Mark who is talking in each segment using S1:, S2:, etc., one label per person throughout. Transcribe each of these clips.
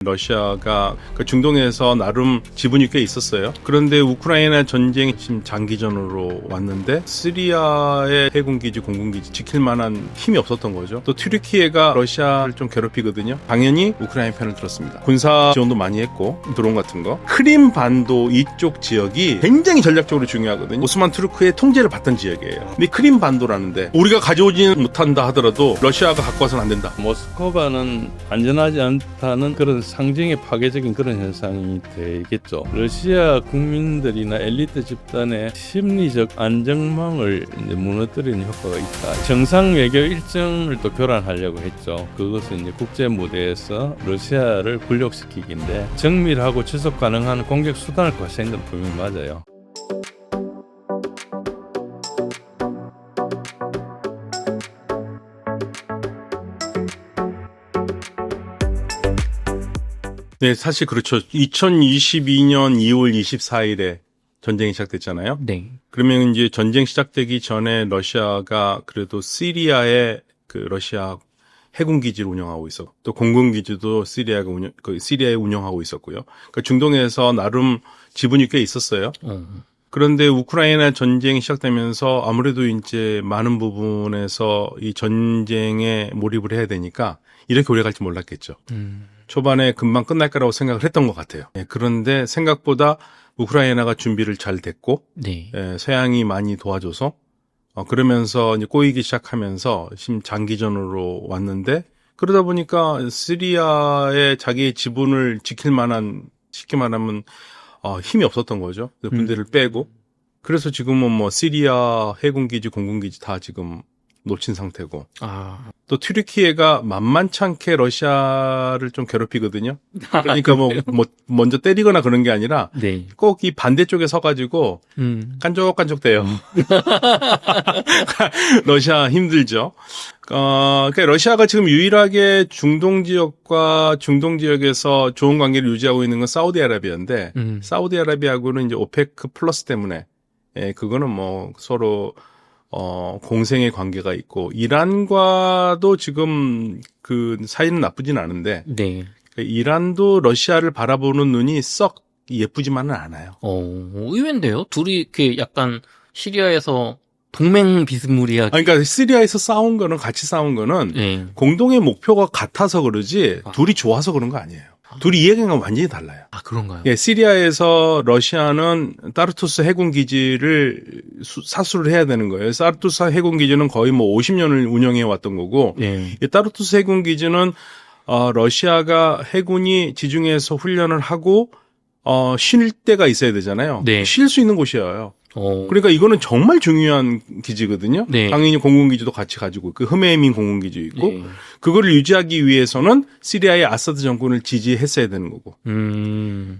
S1: 러시아가 그 중동에서 나름 지분이 꽤 있었어요. 그런데 우크라이나 전쟁이 지금 장기전으로 왔는데 시리아의 해군기지, 공군기지 지킬 만한 힘이 없었던 거죠. 또 튀르키예가 러시아를 좀 괴롭히거든요. 당연히 우크라이나 편을 들었습니다. 군사 지원도 많이 했고 드론 같은 거. 크림 반도 이쪽 지역이 굉장히 전략적으로 중요하거든요. 오스만 투르크의 통제를 받던 지역이에요. 근데 크림 반도라는데 우리가 가져오지는 못한다 하더라도 러시아가 갖고 와서는 안 된다.
S2: 모스크바는 안전하지 않다는 그런 상징의 파괴적인 그런 현상이 되겠죠. 러시아 국민들이나 엘리트 집단의 심리적 안정망을 이제 무너뜨리는 효과가 있다. 정상 외교 일정을 또 교란하려고 했죠. 그것은 이제 국제 무대에서 러시아를 굴욕시키기인데 정밀하고 지속 가능한 공격 수단을 과시한 건 분명히 맞아요.
S1: 네, 사실 그렇죠. 2022년 2월 24일에 전쟁이 시작됐잖아요.
S3: 네.
S1: 그러면 이제 전쟁 시작되기 전에 러시아가 그래도 시리아에 그 러시아 해군 기지를 운영하고 있었고 또 공군 기지도 시리아에 운영하고 있었고요. 그러니까 중동에서 나름 지분이 꽤 있었어요. 그런데 우크라이나 전쟁이 시작되면서 아무래도 이제 많은 부분에서 이 전쟁에 몰입을 해야 되니까 이렇게 오래 갈지 몰랐겠죠. 초반에 금방 끝날 거라고 생각을 했던 것 같아요. 그런데 생각보다 우크라이나가 준비를 잘 됐고,
S3: 네.
S1: 서양이 많이 도와줘서, 그러면서 이제 꼬이기 시작하면서 장기전으로 왔는데, 그러다 보니까 시리아의 자기의 지분을 지킬 만한, 쉽게 말하면, 힘이 없었던 거죠. 군대를 빼고. 그래서 지금은 뭐 시리아 해군기지, 공군기지 다 지금 놓친 상태고. 또 튀르키예가 만만찮게 러시아를 좀 괴롭히거든요. 그러니까 먼저 때리거나 그런 게 아니라
S3: 네.
S1: 꼭 이 반대쪽에 서가지고 깐족깐족대요. 러시아 힘들죠. 그러니까 러시아가 지금 유일하게 중동 지역에서 좋은 관계를 유지하고 있는 건 사우디아라비아인데 사우디아라비아하고는 이제 오페크 플러스 때문에 그거는 뭐 서로 공생의 관계가 있고, 이란과도 지금 그 사이는 나쁘진 않은데,
S3: 네.
S1: 이란도 러시아를 바라보는 눈이 썩 예쁘지만은 않아요.
S3: 의외인데요? 둘이 이렇게 약간 시리아에서 동맹 비스무리하게.
S1: 그러니까 시리아에서 같이 싸운 거는
S3: 네.
S1: 공동의 목표가 같아서 그러지, 둘이 좋아서 그런 거 아니에요. 둘이 이해관계가 완전히 달라요.
S3: 그런가요?
S1: 시리아에서 러시아는 따르투스 해군 기지를 사수를 해야 되는 거예요. 따르투스 해군 기지는 거의 뭐 50년을 운영해 왔던 거고,
S3: 네.
S1: 이 따르투스 해군 기지는 러시아가 해군이 지중해에서 훈련을 하고 쉴 때가 있어야 되잖아요.
S3: 네.
S1: 쉴 수 있는 곳이에요. 그러니까 이거는 정말 중요한 기지거든요.
S3: 네.
S1: 당연히 공군기지도 같이 가지고 그 흠에민 공군기지 있고
S3: 네.
S1: 그거를 유지하기 위해서는 시리아의 아사드 정권을 지지했어야 되는 거고.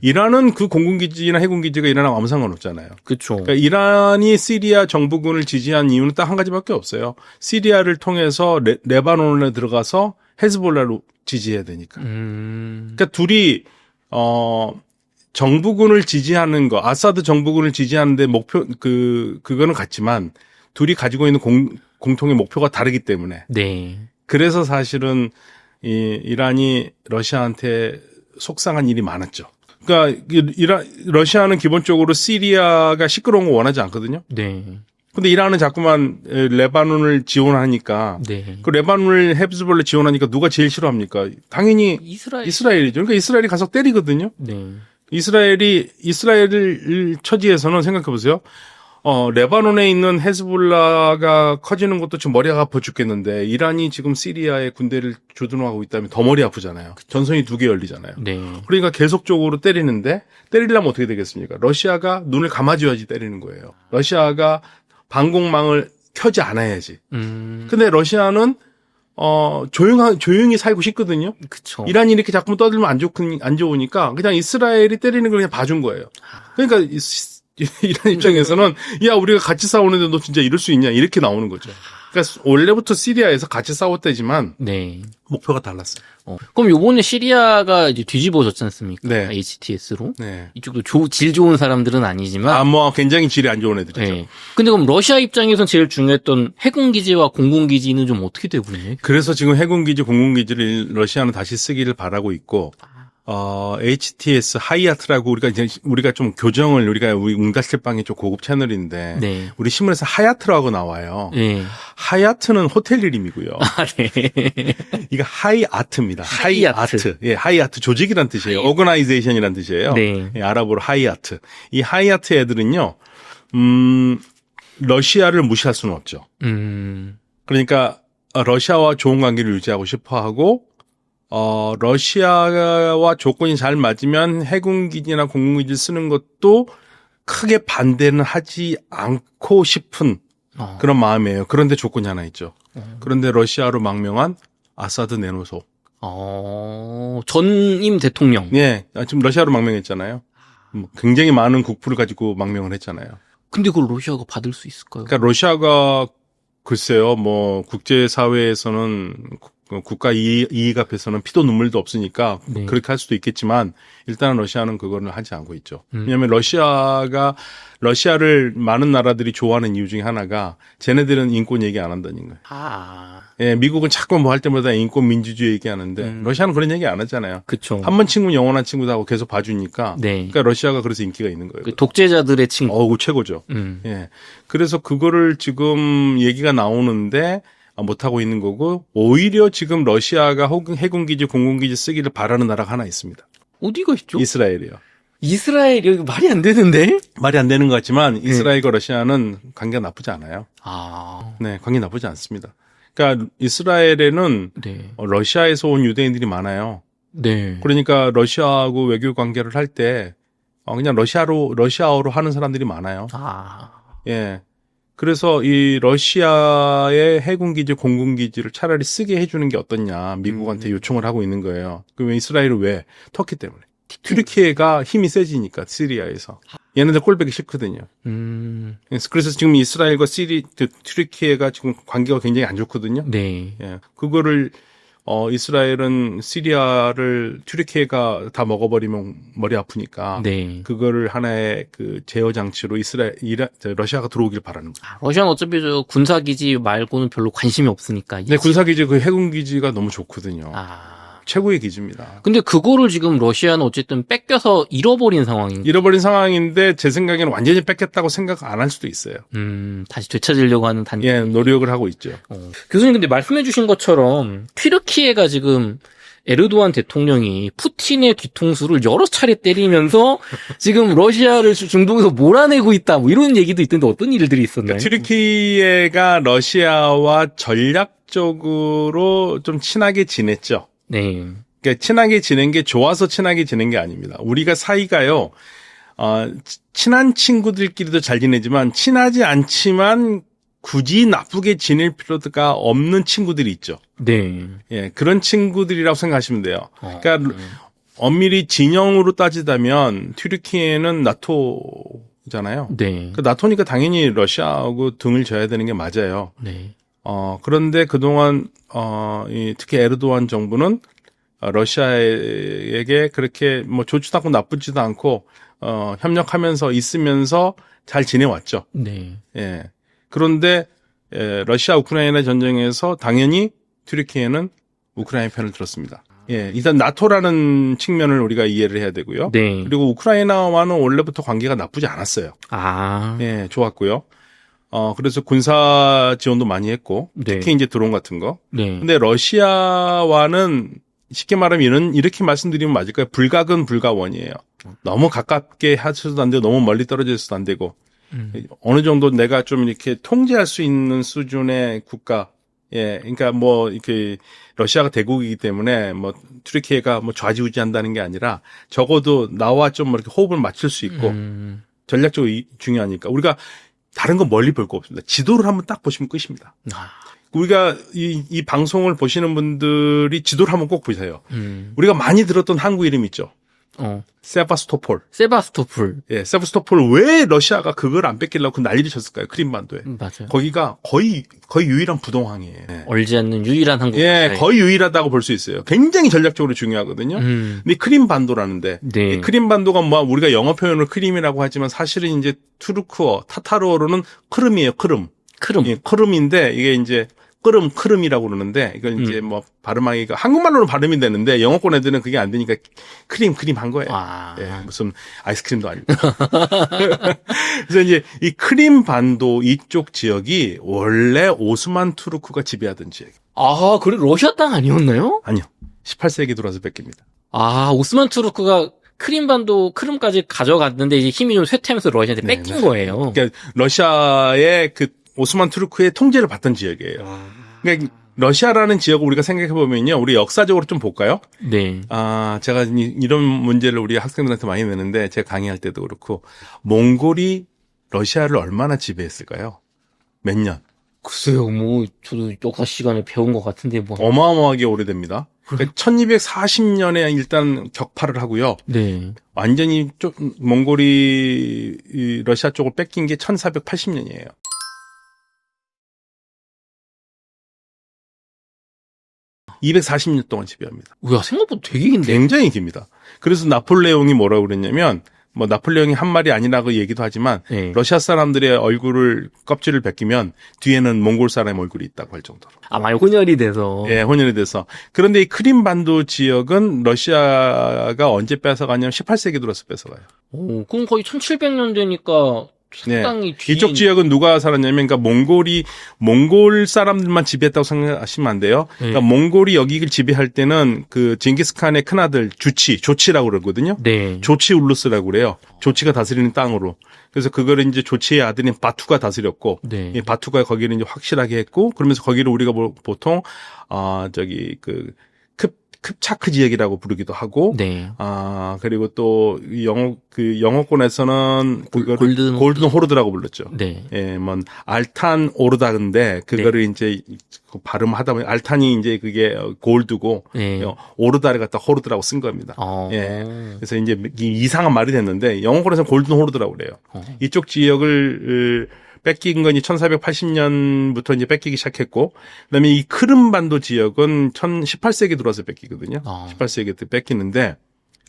S1: 이란은 그 공군기지나 해군기지가 이란하고 아무 상관없잖아요.
S3: 그렇죠.
S1: 그러니까 이란이 시리아 정부군을 지지한 이유는 딱 한 가지밖에 없어요. 시리아를 통해서 레바논에 들어가서 헤즈볼라를 지지해야 되니까. 그러니까 둘이 정부군을 지지하는 거, 아사드 정부군을 지지하는데 그거는 같지만 둘이 가지고 있는 공통의 목표가 다르기 때문에.
S3: 네.
S1: 그래서 사실은 이란이 러시아한테 속상한 일이 많았죠. 그러니까 러시아는 기본적으로 시리아가 시끄러운 거 원하지 않거든요.
S3: 네.
S1: 근데 이란은 자꾸만 레바논을 지원하니까.
S3: 네.
S1: 그 레바논을 헤즈볼라 지원하니까 누가 제일 싫어합니까? 당연히 이스라엘이죠. 그러니까 이스라엘이 가서 때리거든요.
S3: 네.
S1: 이스라엘 처지에서는 생각해 보세요. 레바논에 있는 헤즈볼라가 커지는 것도 지금 머리가 아파 죽겠는데 이란이 지금 시리아에 군대를 주둔하고 있다면 더 머리 아프잖아요. 전선이 2개 열리잖아요.
S3: 네.
S1: 그러니까 계속적으로 때리는데 때리려면 어떻게 되겠습니까? 러시아가 눈을 감아줘야지 때리는 거예요. 러시아가 방공망을 켜지 않아야지. 근데 러시아는 조용히 살고 싶거든요.
S3: 그쵸.
S1: 이란이 이렇게 자꾸 떠들면 안 좋으니까 그냥 이스라엘이 때리는 걸 그냥 봐준 거예요. 그러니까 이란 입장에서는 야 우리가 같이 싸우는데 너 진짜 이럴 수 있냐 이렇게 나오는 거죠. 그러니까 원래부터 시리아에서 같이 싸웠다지만
S3: 네.
S1: 목표가 달랐어요.
S3: 그럼 요번에 시리아가 이제 뒤집어졌지 않습니까?
S1: 네.
S3: HTS로.
S1: 네.
S3: 이쪽도 질 좋은 사람들은 아니지만.
S1: 뭐 굉장히 질이 안 좋은 애들이죠.
S3: 네. 근데 그럼 러시아 입장에선 제일 중요했던 해군기지와 공군기지는 좀 어떻게 되고 있나요?
S1: 그래서 지금 해군기지, 공군기지를 러시아는 다시 쓰기를 바라고 있고, HTS 하이아트라고 우리가 좀 교정을 우리 웅달실방이 좀 고급 채널인데
S3: 네.
S1: 우리 신문에서 하얏트라고 나와요.
S3: 네.
S1: 하얏트는 호텔 이름이고요.
S3: 아, 네.
S1: 이거 하이아트입니다.
S3: 하이아트.
S1: 하이아트. 예, 하이아트 조직이란 뜻이에요. 오거나이제이션이란 뜻이에요.
S3: 네.
S1: 예, 아랍어로 하이아트. 이 하이아트 애들은요. 러시아를 무시할 수는 없죠. 그러니까 러시아와 좋은 관계를 유지하고 싶어 하고 러시아와 조건이 잘 맞으면 해군기지나 공군기지 쓰는 것도 크게 반대는 하지 않고 싶은 그런 마음이에요. 그런데 조건이 하나 있죠. 그런데 러시아로 망명한 아사드 내노소.
S3: 전임 대통령.
S1: 예, 지금 러시아로 망명했잖아요. 굉장히 많은 국부를 가지고 망명을 했잖아요.
S3: 근데 그걸 러시아가 받을 수 있을까요?
S1: 그러니까 러시아가 글쎄요, 뭐 국제사회에서는 국가 이익 앞에서는 피도 눈물도 없으니까
S3: 네.
S1: 그렇게 할 수도 있겠지만 일단은 러시아는 그거를 하지 않고 있죠. 왜냐하면 러시아를 많은 나라들이 좋아하는 이유 중에 하나가 쟤네들은 인권 얘기 안 한다는 거예요. 예, 미국은 자꾸 뭐 할 때마다 인권 민주주의 얘기하는데 러시아는 그런 얘기 안 하잖아요.
S3: 그렇죠.
S1: 한 번 친구는 영원한 친구다 하고 계속 봐주니까.
S3: 네.
S1: 그러니까 러시아가 그래서 인기가 있는 거예요.
S3: 그 독재자들의 친구.
S1: 어우 최고죠. 예, 그래서 그거를 지금 얘기가 나오는데 못하고 있는 거고 오히려 지금 러시아가 해군기지 공군기지 쓰기를 바라는 나라가 하나 있습니다.
S3: 어디가 있죠?
S1: 이스라엘이요.
S3: 이스라엘 여기 말이 안 되는데?
S1: 말이 안 되는 것 같지만 이스라엘과 러시아는 관계가 나쁘지 않아요.
S3: 아.
S1: 네, 관계 나쁘지 않습니다. 그러니까 이스라엘에는
S3: 네.
S1: 러시아에서 온 유대인들이 많아요.
S3: 네.
S1: 그러니까 러시아하고 외교 관계를 할 때 그냥 러시아어로 하는 사람들이 많아요.
S3: 아.
S1: 예. 그래서 이 러시아의 해군기지, 공군기지를 차라리 쓰게 해주는 게 어떻냐 미국한테 요청을 하고 있는 거예요. 그러면 이스라엘은 왜? 터키 때문에. 튀르키예가 힘이 세지니까 시리아에서. 얘네들 꼴보기 싫거든요. 그래서 지금 이스라엘과 튀르키예가 지금 관계가 굉장히 안 좋거든요.
S3: 네.
S1: 예. 그거를 이스라엘은 시리아를 튀르키예가 다 먹어버리면 머리 아프니까
S3: 네.
S1: 그거를 하나의 그 제어 장치로 러시아가 들어오길 바라는 거예요.
S3: 러시아는 어차피 저 군사기지 말고는 별로 관심이 없으니까.
S1: 네, 군사기지 그 해군기지가 너무 좋거든요.
S3: 아.
S1: 최고의 기지입니다.
S3: 근데 그거를 지금 러시아는 어쨌든 뺏겨서 잃어버린 상황인.
S1: 잃어버린 상황인데 제 생각에는 완전히 뺏겼다고 생각 안 할 수도 있어요.
S3: 다시 되찾으려고 하는 단계.
S1: 예, 노력을 하고 있죠.
S3: 교수님 근데 말씀해주신 것처럼 튀르키예가 지금 에르도안 대통령이 푸틴의 뒤통수를 여러 차례 때리면서 지금 러시아를 중동에서 몰아내고 있다 뭐 이런 얘기도 있던데 어떤 일들이 있었나요?
S1: 튀르키예가 러시아와 전략적으로 좀 친하게 지냈죠.
S3: 네.
S1: 그러니까 친하게 지낸 게 좋아서 친하게 지낸 게 아닙니다. 우리가 사이가요, 친한 친구들끼리도 잘 지내지만 친하지 않지만 굳이 나쁘게 지낼 필요가 없는 친구들이 있죠.
S3: 네.
S1: 예, 그런 친구들이라고 생각하시면 돼요. 그러니까 엄밀히 진영으로 따지자면 튀르키예는 나토잖아요.
S3: 네.
S1: 그 나토니까 당연히 러시아하고 등을 져야 되는 게 맞아요.
S3: 네.
S1: 그런데 그동안, 특히 에르도안 정부는 러시아에게 그렇게 뭐 좋지도 않고 나쁘지도 않고, 협력하면서 있으면서 잘 지내왔죠.
S3: 네.
S1: 예. 그런데, 러시아 우크라이나 전쟁에서 당연히 튀르키예는 우크라이나 편을 들었습니다. 예. 일단 나토라는 측면을 우리가 이해를 해야 되고요.
S3: 네.
S1: 그리고 우크라이나와는 원래부터 관계가 나쁘지 않았어요.
S3: 아.
S1: 예, 좋았고요. 그래서 군사 지원도 많이 했고,
S3: 네.
S1: 특히 이제 드론 같은 거.
S3: 네.
S1: 근데 러시아와는 쉽게 말하면 이렇게 말씀드리면 맞을까요? 불가근 불가원이에요. 너무 가깝게 하셔도 안 되고, 너무 멀리 떨어져 있어도 안 되고, 어느 정도 내가 좀 이렇게 통제할 수 있는 수준의 국가, 예, 그러니까 뭐, 이렇게, 러시아가 대국이기 때문에 뭐, 튀르키예가 뭐 좌지우지한다는 게 아니라, 적어도 나와 좀 이렇게 호흡을 맞출 수 있고, 전략적으로 중요하니까. 우리가 다른 건 멀리 볼 거 없습니다. 지도를 한번 딱 보시면 끝입니다. 우리가 이 방송을 보시는 분들이 지도를 한번 꼭 보세요. 우리가 많이 들었던 항구 이름 있죠. 세바스토폴.
S3: 세바스토폴.
S1: 예, 세바스토폴 왜 러시아가 그걸 안 뺏기려고 그 난리를 쳤을까요? 크림반도에.
S3: 맞아요.
S1: 거기가 거의 유일한 부동항이에요. 예.
S3: 얼지 않는 유일한 항구.
S1: 예, 거의 유일하다고 볼 수 있어요. 굉장히 전략적으로 중요하거든요. 근데 크림반도라는데
S3: 네.
S1: 이 크림반도가 뭐 우리가 영어 표현으로 크림이라고 하지만 사실은 이제 투르크어, 타타르어로는 크름이에요. 크름.
S3: 크름.
S1: 예, 크름인데 이게 이제 크름이라고 그러는데 이건 이제 뭐 발음하기가 한국말로는 발음이 되는데 영어권 애들은 그게 안 되니까 크림 한 거예요.
S3: 아.
S1: 예, 무슨 아이스크림도 아니고. 그래서 이제 이 크림 반도 이쪽 지역이 원래 오스만 투르크가 지배하던 지역.
S3: 아, 그래 러시아 땅 아니었나요?
S1: 아니요. 18세기 들어서 뺏깁니다.
S3: 아, 오스만 투르크가 크림반도 크림까지 가져갔는데 이제 힘이 좀 쇠퇴하면서 러시아한테
S1: 네,
S3: 뺏긴
S1: 네.
S3: 거예요.
S1: 그러니까 러시아의 그 오스만 투르크의 통제를 받던 지역이에요. 그러니까 러시아라는 지역을 우리가 생각해 보면요, 우리 역사적으로 좀 볼까요?
S3: 네.
S1: 제가 이런 문제를 우리 학생들한테 많이 내는데 제가 강의할 때도 그렇고 몽골이 러시아를 얼마나 지배했을까요? 몇 년?
S3: 글쎄요, 뭐 저도 역사 시간에 배운 것 같은데 뭐.
S1: 어마어마하게 오래됩니다. 그러니까 1240년에 일단 격파를 하고요.
S3: 네.
S1: 완전히 몽골이 이 러시아 쪽을 뺏긴 게 1480년이에요. (240년) 동안 지배합니다.
S3: 우와, 생각보다 되게 긴데.
S1: 굉장히 깁니다. 그래서 나폴레옹이 뭐라고 그랬냐면, 뭐 나폴레옹이 한 말이 아니라고 얘기도 하지만
S3: 네.
S1: 러시아 사람들의 껍질을 벗기면 뒤에는 몽골 사람의 얼굴이 있다고 할 정도로.
S3: 많이 혼혈이 돼서.
S1: 예, 혼혈이 돼서. 그런데 이 크림반도 지역은 러시아가 언제 뺏어가냐면 18세기 들어서 뺏어가요.
S3: 오, 그럼 거의 1700년 되니까 상당히 뒤에.
S1: 이쪽 지역은 누가 살았냐면, 그러니까 몽골 사람들만 지배했다고 생각하시면 안 돼요. 그러니까 몽골이 여기를 지배할 때는 그 징기스칸의 큰아들 조치라고 그러거든요.
S3: 네.
S1: 조치 울루스라고 그래요. 조치가 다스리는 땅으로. 그래서 그거를 이제 조치의 아들인 바투가 다스렸고,
S3: 네.
S1: 이 바투가 거기를 이제 확실하게 했고, 그러면서 거기를 우리가 보통 킵차크 지역이라고 부르기도 하고,
S3: 네.
S1: 그리고 또 영어권에서는 골든 호르드라고 불렀죠.
S3: 네.
S1: 예, 뭐 알탄 오르다인데 그거를 이제 발음하다 보면 알탄이 이제 그게 골드고
S3: 네.
S1: 오르다를 갖다 호르드라고 쓴 겁니다. 예. 그래서 이제 이상한 말이 됐는데 영어권에서는 골든 호르드라고 그래요. 이쪽 지역을 뺏긴 건 1480년부터 이제 뺏기기 시작했고, 그다음에 이 크림반도 지역은 18세기 들어와서 뺏기거든요. 18세기 때 뺏기는데,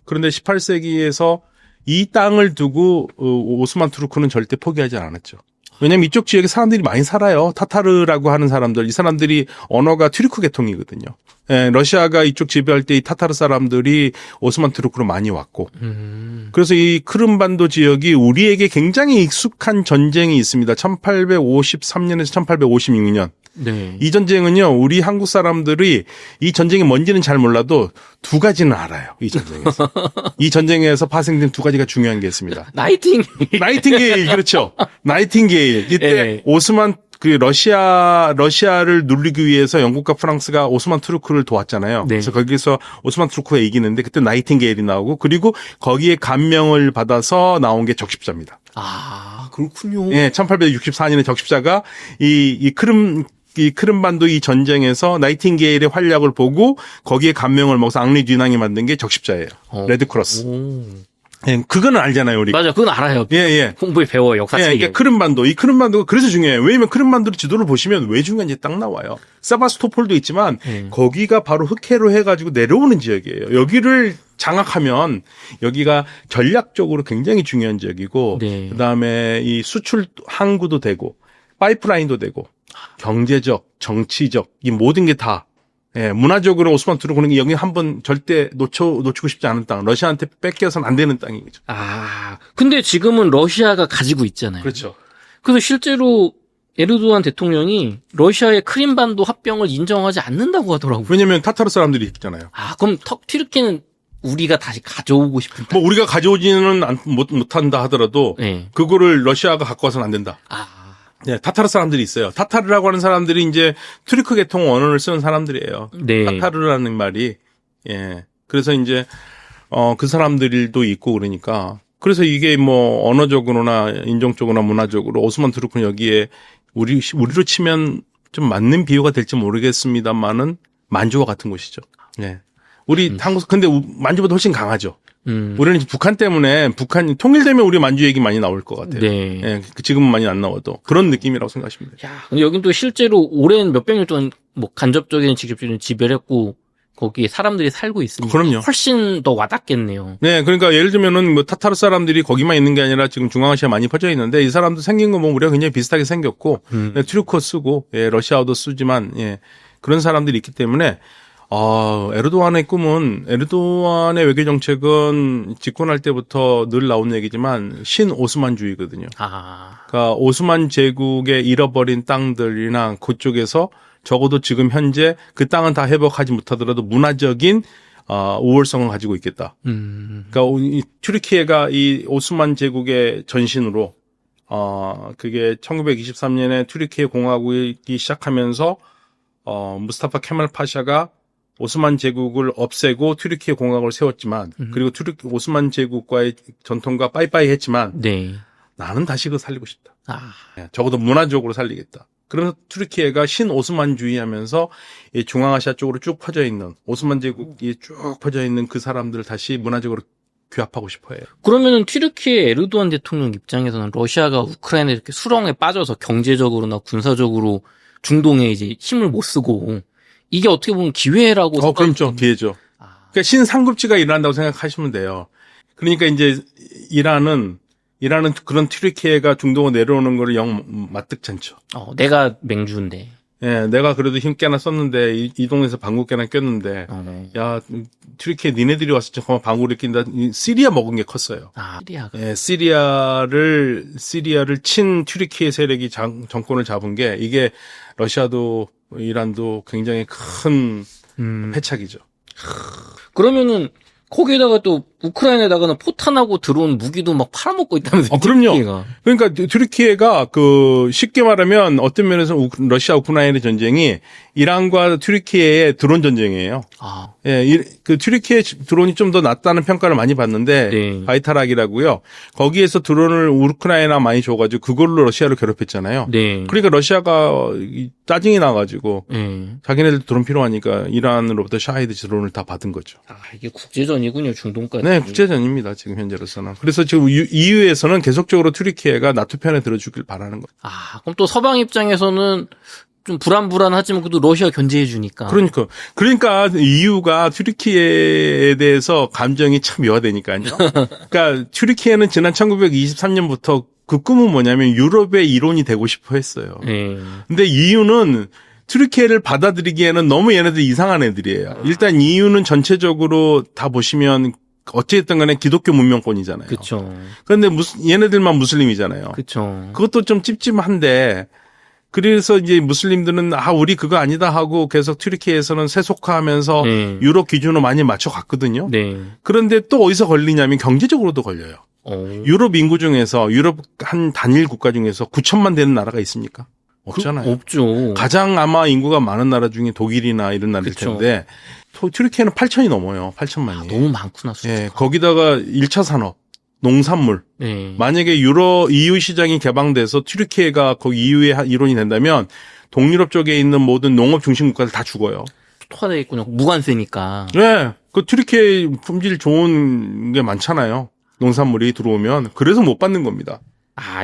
S1: 그런데 18세기에서 이 땅을 두고 오스만 투르크는 절대 포기하지 않았죠. 왜냐면 이쪽 지역에 사람들이 많이 살아요. 타타르라고 하는 사람들, 이 사람들이 언어가 튀르크 계통이거든요. 예, 러시아가 이쪽 지배할 때 이 타타르 사람들이 오스만 투르크로 많이 왔고, 그래서 이 크림반도 지역이 우리에게 굉장히 익숙한 전쟁이 있습니다. 1853년에서 1856년.
S3: 네.
S1: 이 전쟁은요, 우리 한국 사람들이 이 전쟁이 뭔지는 잘 몰라도 두 가지는 알아요. 이 전쟁에서. 이 전쟁에서 파생된 두 가지가 중요한 게 있습니다. 나이팅게일, 그렇죠. 나이팅게일. 이때
S3: 네.
S1: 오스만 러시아를 누르기 위해서 영국과 프랑스가 오스만 투르크를 도왔잖아요.
S3: 네.
S1: 그래서 거기서 오스만 투르크가 이기는데 그때 나이팅게일이 나오고, 그리고 거기에 감명을 받아서 나온 게 적십자입니다.
S3: 그렇군요.
S1: 예, 1864년에 적십자가 이 크림반도 이 전쟁에서 나이팅게일의 활약을 보고 거기에 감명을 먹어서 앙리 듀낭이 만든 게 적십자예요. 레드크로스. 예, 그거는 알잖아요, 우리.
S3: 맞아, 그건 알아요.
S1: 예.
S3: 공부에 배워, 역사책에.
S1: 예, 그러니까 이 크림반도가 그래서 중요해요. 왜냐면 크림반도 지도를 보시면 왜 중요한지 딱 나와요. 세바스토폴도 있지만 거기가 바로 흑해로 해가지고 내려오는 지역이에요. 여기를 장악하면 여기가 전략적으로 굉장히 중요한 지역이고,
S3: 네.
S1: 그다음에 이 수출 항구도 되고, 파이프라인도 되고, 경제적, 정치적 이 모든 게 다. 예, 문화적으로 오스만 투르크는 여기 한번 절대 놓치고 싶지 않은 땅, 러시아한테 뺏겨서는 안 되는 땅이죠.
S3: 근데 지금은 러시아가 가지고 있잖아요.
S1: 그렇죠.
S3: 그래서 실제로 에르도안 대통령이 러시아의 크림반도 합병을 인정하지 않는다고 하더라고요.
S1: 왜냐면 타타르 사람들이 있잖아요.
S3: 그럼 튀르키는 우리가 다시 가져오고 싶은 땅.
S1: 뭐 우리가 가져오지는 못한다 하더라도
S3: 네.
S1: 그거를 러시아가 갖고 와서는 안 된다. 네, 타타르 사람들이 있어요. 타타르라고 하는 사람들이 이제 튀르크 계통 언어를 쓰는 사람들이에요.
S3: 네.
S1: 타타르라는 말이. 예. 그래서 이제 그 사람들도 있고 그러니까. 그래서 이게 뭐 언어적으로나 인종적으로나 문화적으로 오스만 투르크는 여기에 우리로 치면 좀 맞는 비유가 될지 모르겠습니다만은 만주와 같은 곳이죠. 예. 우리 한국 근데 만주보다 훨씬 강하죠. 우리는 북한 때문에 북한이 통일되면 우리 만주 얘기 많이 나올 것 같아요.
S3: 네.
S1: 예, 지금은 많이 안 나와도 그런 느낌이라고 생각하시면 돼요.
S3: 근데 여긴 또 실제로 오랜 몇백 년 동안 뭐 간접적인 직접적인 지배를 했고 거기에 사람들이 살고 있으니까
S1: 그럼요.
S3: 훨씬 더 와닿겠네요.
S1: 네, 그러니까 예를 들면은 뭐 타타르 사람들이 거기만 있는 게 아니라 지금 중앙아시아 많이 퍼져 있는데 이 사람도 생긴 거 보면 우리가 굉장히 비슷하게 생겼고 네, 튀르코 쓰고 예, 러시아어도 쓰지만 예, 그런 사람들이 있기 때문에 에르도안의 꿈은 에르도안의 외교 정책은 집권할 때부터 늘 나온 얘기지만 신오스만주의거든요. 그러니까 오스만 제국의 잃어버린 땅들이나 그쪽에서 적어도 지금 현재 그 땅은 다 회복하지 못하더라도 문화적인 우월성을 가지고 있겠다. 그러니까 이 튀르키예가 이 오스만 제국의 전신으로 그게 1923년에 튀르키예 공화국이 시작하면서 무스타파 케말 파샤가 오스만 제국을 없애고 튀르키예 공화국을 세웠지만 그리고 오스만 제국과의 전통과 빠이빠이 했지만
S3: 네.
S1: 나는 다시 그거 살리고 싶다. 적어도 문화적으로 살리겠다. 그래서 튀르키예가 신오스만주의하면서 이 중앙아시아 쪽으로 쭉 퍼져 있는 오스만 제국이 쭉 퍼져 있는 그 사람들을 다시 문화적으로 규합하고 싶어해요.
S3: 그러면은 튀르키예 에르도안 대통령 입장에서는 러시아가 우크라이나에 이렇게 수렁에 빠져서 경제적으로나 군사적으로 중동에 이제 힘을 못 쓰고 이게 어떻게 보면 기회라고
S1: 그렇죠. 기회죠. 그러니까 신상급지가 일어난다고 생각하시면 돼요. 그러니까 이제 이란은 그런 튀르키예가 중동으로 내려오는 거를 영 마뜩찮죠.
S3: 내가 맹주인데.
S1: 예, 내가 그래도 힘 꽤나 썼는데 이 동네에서 방구 꽤나 꼈는데 야, 튀르키예 니네들이 와서 정말 방구를 낀다. 시리아 먹은 게 컸어요.
S3: 시리아가.
S1: 예, 시리아를 친 튀르키예 세력이 정권을 잡은 게 이게 러시아도 이란도 굉장히 큰 패착이죠.
S3: 그러면은 거기에다가 또 우크라이나에다가는 포탄하고 들어온 무기도 막 팔아먹고 있다면서요.
S1: 그럼요.
S3: 튀르키예가.
S1: 그러니까 튀르키예가 쉽게 말하면 어떤 면에서 러시아 우크라이나 전쟁이 이란과 튀르키예의 드론 전쟁이에요. 예, 그 튀르키예 드론이 좀 더 낫다는 평가를 많이 받는데
S3: 네.
S1: 바이타락이라고요. 거기에서 드론을 우크라이나 많이 줘가지고 그걸로 러시아를 괴롭혔잖아요.
S3: 네.
S1: 그러니까 러시아가 짜증이 나가지고
S3: 네.
S1: 자기네들 드론 필요하니까 이란으로부터 샤히드 드론을 다 받은 거죠.
S3: 이게 국제전이군요, 중동까지.
S1: 네, 국제전입니다, 지금 현재로서는. 그래서 지금 EU에서는 계속적으로 튀르키예가 나토 편에 들어주길 바라는 거예요.
S3: 그럼 또 서방 입장에서는 좀 불안불안하지만 그래도 러시아 견제해 주니까.
S1: 그러니까 EU가 튀르키예에 대해서 감정이 참 묘하다니까요. 그러니까 튀르키예는 지난 1923년부터 그 꿈은 뭐냐면 유럽의 일원이 되고 싶어 했어요.
S3: 네.
S1: 근데 EU는 튀르키예를 받아들이기에는 너무 얘네들 이상한 애들이에요. 일단 EU는 전체적으로 다 보시면 어찌됐든 간에 기독교 문명권이잖아요.
S3: 그렇죠.
S1: 그런데 얘네들만 무슬림이잖아요.
S3: 그렇죠.
S1: 그것도 좀 찝찝한데 그래서 이제 무슬림들은 우리 그거 아니다 하고 계속 튀르키예에서는 세속화하면서
S3: 네.
S1: 유럽 기준으로 많이 맞춰갔거든요.
S3: 네.
S1: 그런데 또 어디서 걸리냐면 경제적으로도 걸려요. 유럽 인구 중에서 유럽 한 단일 국가 중에서 9천만 되는 나라가 있습니까? 없잖아요.
S3: 없죠.
S1: 가장 아마 인구가 많은 나라 중에 독일이나 이런 나라일
S3: 그쵸.
S1: 텐데 튀르키예는 8천이 넘어요. 8천만이.
S3: 너무 많구나.
S1: 예, 거기다가 1차 산업, 농산물.
S3: 네.
S1: 만약에 EU 시장이 개방돼서 튀르키예가 거기 EU의 일원이 된다면 동유럽 쪽에 있는 모든 농업 중심 국가들 다 죽어요.
S3: 토화되겠군요. 무관세니까.
S1: 네. 그 튀르키예 품질 좋은 게 많잖아요. 농산물이 들어오면. 그래서 못 받는 겁니다.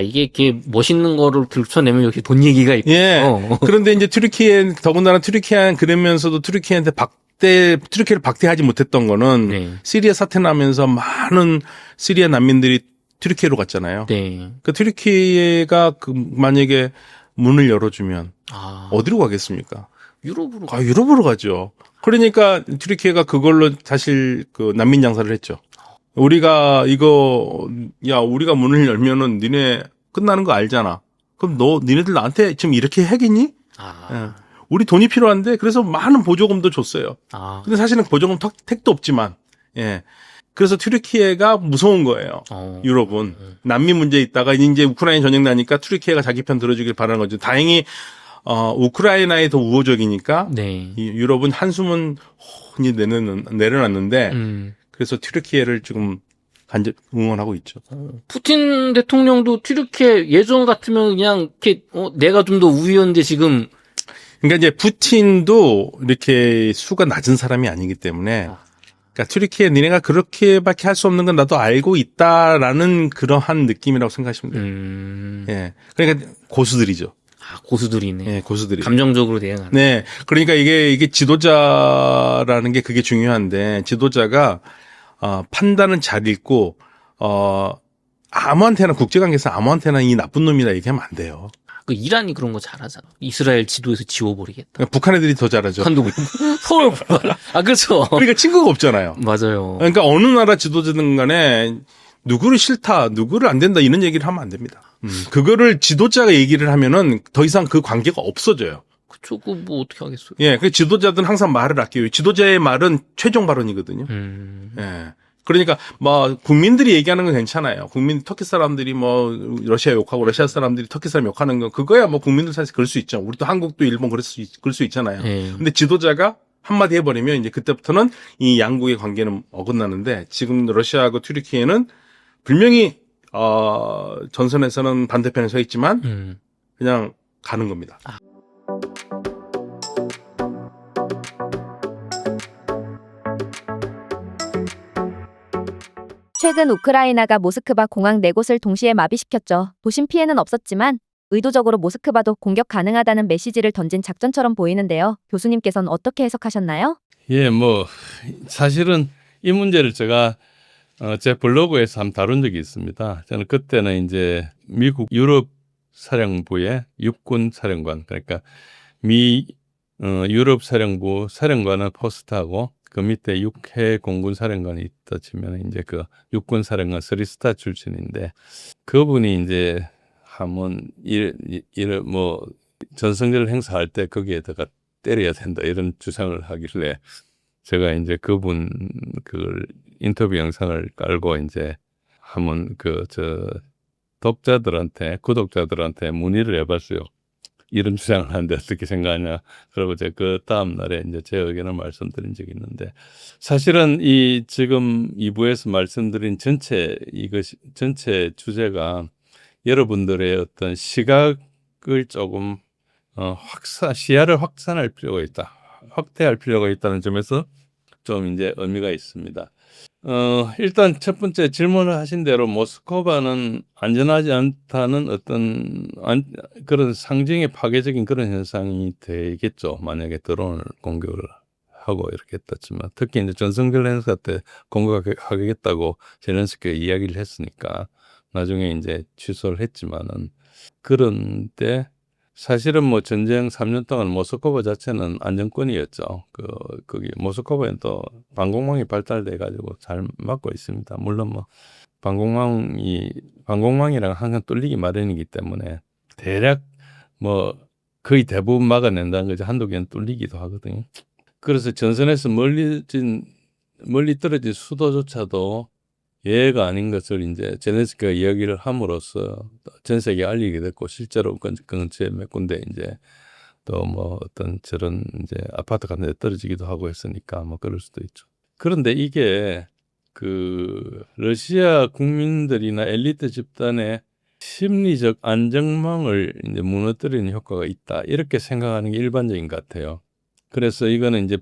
S3: 이게 이렇게 멋있는 거를 들춰내면 역시 돈 얘기가 있고.
S1: 예. 그런데 이제 더군다나 튀르키예는 그러면서도 튀르키예한테 튀르키예를 박대하지 못했던 거는
S3: 네.
S1: 시리아 사태 나면서 많은 시리아 난민들이 튀르키예로 갔잖아요.
S3: 네.
S1: 그 튀르키예가 만약에 문을 열어주면 어디로 가겠습니까?
S3: 유럽으로.
S1: 유럽으로 가죠. 그러니까 튀르키예가 그걸로 사실 그 난민 장사를 했죠. 우리가 우리가 문을 열면은 니네 끝나는 거 알잖아. 그럼 니네들 나한테 지금 이렇게 하겠니? 예. 우리 돈이 필요한데 그래서 많은 보조금도 줬어요. 근데 사실은 보조금 택도 없지만, 예. 그래서 튀르키예가 무서운 거예요. 유럽은. 난민 문제 있다가 이제 우크라이나 전쟁 나니까 튀르키예가 자기 편 들어주길 바라는 거죠. 다행히, 우크라이나에 더 우호적이니까.
S3: 네.
S1: 유럽은 한숨은 혼이 내려놨는데, 그래서 튀르키예를 지금 응원하고 있죠.
S3: 푸틴 대통령도 튀르키예 예전 같으면 그냥 이렇게 내가 좀 더 우위였는데 지금
S1: 그러니까 이제 푸틴도 이렇게 수가 낮은 사람이 아니기 때문에 그러니까 튀르키예 니네가 그렇게밖에 할 수 없는 건 나도 알고 있다라는 그러한 느낌이라고 생각하시면 돼요. 예. 그러니까 고수들이죠.
S3: 고수들이네.
S1: 예, 고수들이.
S3: 감정적으로 대응하는.
S1: 네. 그러니까 이게 지도자라는 게 그게 중요한데, 지도자가, 판단은 잘 읽고, 아무한테나, 국제관계에서 아무한테나 이 나쁜 놈이다 얘기하면 안 돼요.
S3: 그 이란이 그런 거 잘하잖아. 이스라엘 지도에서 지워버리겠다.
S1: 그러니까 북한 애들이 더 잘하죠.
S3: 한국 서울 그렇죠.
S1: 그러니까 친구가 없잖아요.
S3: 맞아요.
S1: 그러니까 어느 나라 지도자든 간에 누구를 싫다, 누구를 안 된다 이런 얘기를 하면 안 됩니다. 그거를 지도자가 얘기를 하면은 더 이상 그 관계가 없어져요.
S3: 그쵸. 그 뭐 어떻게 하겠어요.
S1: 예, 그 지도자들은 항상 말을 아껴요. 지도자의 말은 최종 발언이거든요. 예. 그러니까 뭐 국민들이 얘기하는 건 괜찮아요. 터키 사람들이 뭐 러시아 욕하고 러시아 사람들이 터키 사람 욕하는 건 그거야 뭐 국민들 사이에서 그럴 수 있죠. 우리도 한국도 일본 그럴 수 있잖아요.
S3: 네.
S1: 근데 지도자가 한마디 해버리면 이제 그때부터는 이 양국의 관계는 어긋나는데 지금 러시아하고 튀르키예는 분명히 전선에서는 반대편에 서 있지만 그냥 가는 겁니다.
S4: 최근 우크라이나가 모스크바 공항 4곳을 동시에 마비시켰죠. 도심 피해는 없었지만 의도적으로 모스크바도 공격 가능하다는 메시지를 던진 작전처럼 보이는데요. 교수님께서는 어떻게 해석하셨나요?
S2: 예, 뭐 사실은 이 문제를 제가 제 블로그에서 한번 다룬 적이 있습니다. 저는 그때는 이제 미국 유럽 사령부의 육군 사령관, 그러니까 유럽 사령부 사령관은 포스트하고 그 밑에 육해 공군 사령관이 있다 치면 이제 그 육군 사령관 3스타 출신인데 그분이 이제 한번 뭐 전성기를 행사할 때 거기에다가 때려야 된다 이런 주장을 하길래 제가 이제 그분 그걸 인터뷰 영상을 깔고 이제 한번 구독자들한테 문의를 해봤어요. 이런 주장을 하는데 어떻게 생각하냐. 그리고 제가 그 다음 날에 이제 제 의견을 말씀드린 적이 있는데 사실은 이 지금 2부에서 말씀드린 전체 주제가 여러분들의 어떤 시각을 조금 시야를 확산할 필요가 있다. 확대할 필요가 있다는 점에서 좀 이제 의미가 있습니다. 일단 첫 번째 질문을 하신 대로 모스크바는 안전하지 않다는 어떤 그런 상징의 파괴적인 그런 현상이 되겠죠. 만약에 드론을 공격을 하고 이렇게 했다지만 특히 이제 전성기 행사 때 공격하겠다고 젤렌스키가 이야기를 했으니까 나중에 이제 취소를 했지만은 그런데 사실은 뭐 전쟁 3년 동안 모스크바 자체는 안정권이었죠. 거기 모스크바엔 또 방공망이 발달돼 가지고 잘 막고 있습니다. 물론 뭐 방공망이랑 항상 뚫리기 마련이기 때문에 대략 뭐 거의 대부분 막아낸다는 거죠. 한두 개는 뚫리기도 하거든요. 그래서 전선에서 멀리 떨어진 수도조차도 예가 아닌 것을 이제 젤렌스키가 이야기를 함으로써 전 세계에 알리게 됐고 실제로 근처에 몇 군데 이제 또 뭐 어떤 저런 이제 아파트 같은 데 떨어지기도 하고 했으니까 뭐 그럴 수도 있죠. 그런데 이게 그 러시아 국민들이나 엘리트 집단의 심리적 안정망을 이제 무너뜨리는 효과가 있다. 이렇게 생각하는 게 일반적인 것 같아요. 그래서 이거는 이제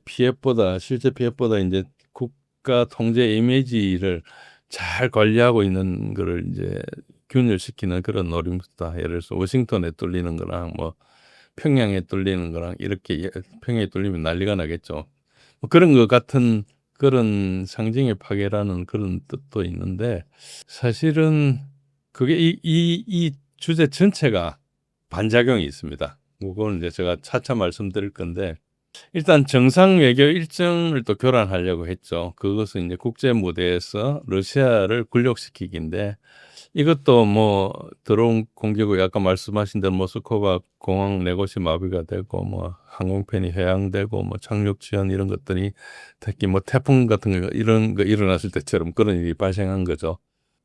S2: 실제 피해보다 이제 국가 통제 이미지를 잘 관리하고 있는 거를 이제 균열시키는 그런 노림수다. 예를 들어서 워싱턴에 뚫리는 거랑 뭐 평양에 뚫리는 거랑 이렇게 평양에 뚫리면 난리가 나겠죠. 뭐 그런 것 같은 그런 상징의 파괴라는 그런 뜻도 있는데 사실은 그게 이 주제 전체가 반작용이 있습니다. 그건 이제 제가 차차 말씀드릴 건데 일단 정상 외교 일정을 또 교란하려고 했죠. 그것은 이제 국제 무대에서 러시아를 굴욕시키기인데 이것도 뭐 드론 공격을 아까 말씀하신 대로 모스크바 공항 4곳이 마비가 되고 뭐 항공편이 회항되고 뭐 착륙 지연 이런 것들이 특히 뭐 태풍 같은 거 이런 거 일어났을 때처럼 그런 일이 발생한 거죠.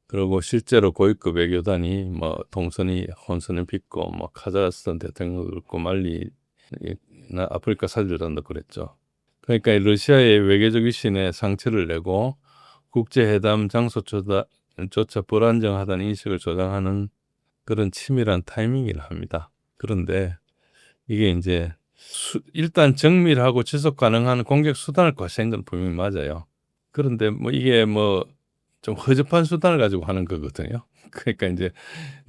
S2: 그리고 실제로 고위급 외교단이 뭐 동선이 혼선을 빚고 뭐 카자흐스탄 대통령도 그렇고 말리 아프리카 사절단도 그랬죠. 그러니까 러시아의 외교적 위신에 상처를 내고 국제회담 장소조차 불안정하다는 인식을 조장하는 그런 치밀한 타이밍이라 합니다. 그런데 이게 이제 일단 정밀하고 지속 가능한 공격 수단을 과시한 건 분명히 맞아요. 그런데 뭐 이게 뭐 좀 허접한 수단을 가지고 하는 거거든요. 그러니까 이제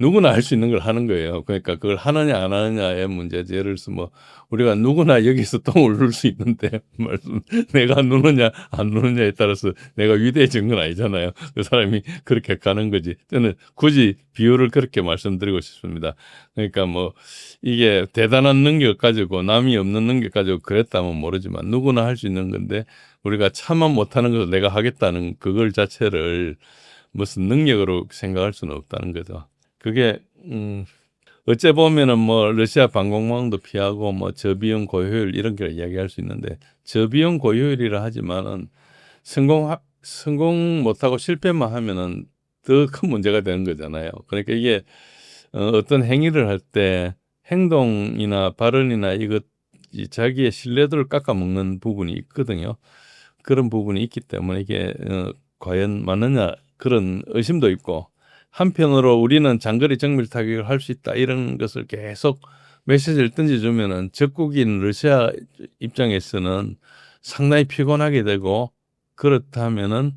S2: 누구나 할 수 있는 걸 하는 거예요. 그러니까 그걸 하느냐 안 하느냐의 문제지. 예를 들어서 뭐 우리가 누구나 여기서 똥을 누를 수 있는데 말씀 내가 누느냐 안 누느냐에 따라서 내가 위대해진 건 아니잖아요. 그 사람이 그렇게 가는 거지. 저는 굳이 비유를 그렇게 말씀드리고 싶습니다. 그러니까 뭐 이게 대단한 능력 가지고 남이 없는 능력 가지고 그랬다면 모르지만 누구나 할 수 있는 건데 우리가 차마 못하는 것을 내가 하겠다는 그걸 자체를 무슨 능력으로 생각할 수는 없다는 거죠. 그게 어째 보면은 뭐 러시아 방공망도 피하고 뭐 저비용 고효율 이런 걸 이야기할 수 있는데 저비용 고효율이라 하지만은 성공 못하고 실패만 하면은 더 큰 문제가 되는 거잖아요. 그러니까 이게 어떤 행위를 할 때 행동이나 발언이나 이 자기의 신뢰도를 깎아먹는 부분이 있거든요. 그런 부분이 있기 때문에 이게 과연 맞느냐 그런 의심도 있고 한편으로 우리는 장거리 정밀 타격을 할 수 있다 이런 것을 계속 메시지를 던져주면은 적국인 러시아 입장에서는 상당히 피곤하게 되고 그렇다면은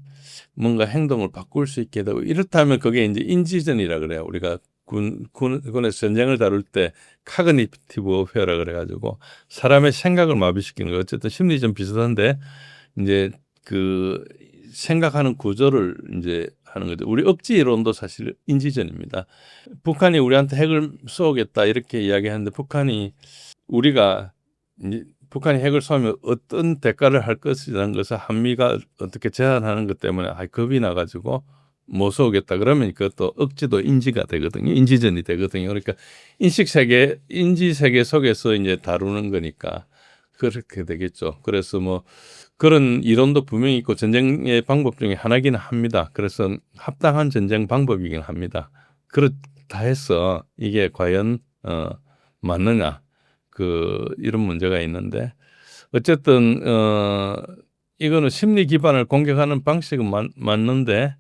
S2: 뭔가 행동을 바꿀 수 있게 되고 이렇다면 그게 이제 인지전이라 그래요. 우리가 군에서 전쟁을 다룰 때 카그니티브 워페어라 그래가지고 사람의 생각을 마비시키는 거 어쨌든 심리전 비슷한데 이제 그 생각하는 구조를 이제 하는 거죠. 우리 억지 이론도 사실 인지전입니다. 북한이 우리한테 핵을 쏘겠다 이렇게 이야기하는데 우리가 이제 북한이 핵을 쏘면 어떤 대가를 할 것이라는 것을 한미가 어떻게 제한하는 것 때문에 겁이 나가지고 못 쏘겠다 그러면 그것도 억지도 인지가 되거든요. 인지전이 되거든요. 그러니까 인지 세계 속에서 이제 다루는 거니까 그렇게 되겠죠. 그래서 뭐 그런 이론도 분명히 있고 전쟁의 방법 중에 하나이긴 합니다. 그래서 합당한 전쟁 방법이긴 합니다. 그렇다 해서 이게 과연 맞느냐 이런 문제가 있는데 어쨌든 이거는 심리 기반을 공격하는 방식은 맞는데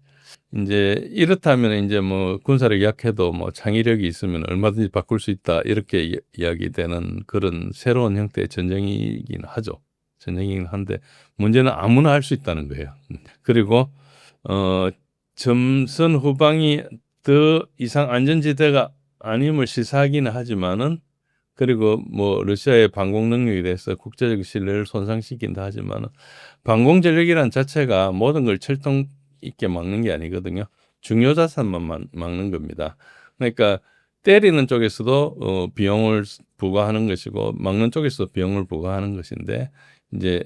S2: 이제 이렇다면 이제 뭐 군사력 약해도 뭐 창의력이 있으면 얼마든지 바꿀 수 있다 이렇게 이야기되는 그런 새로운 형태의 전쟁이긴 하죠. 전쟁이긴 한데 문제는 아무나 할 수 있다는 거예요. 그리고 점선 후방이 더 이상 안전지대가 아님을 시사하기는 하지만은 그리고 뭐 러시아의 방공 능력에 대해서 국제적 신뢰를 손상시킨다 하지만은 방공 전력이란 자체가 모든 걸 철통 있게 막는 게 아니거든요. 중요 자산만 막는 겁니다. 그러니까 때리는 쪽에서도 비용을 부과하는 것이고 막는 쪽에서도 비용을 부과하는 것인데 이제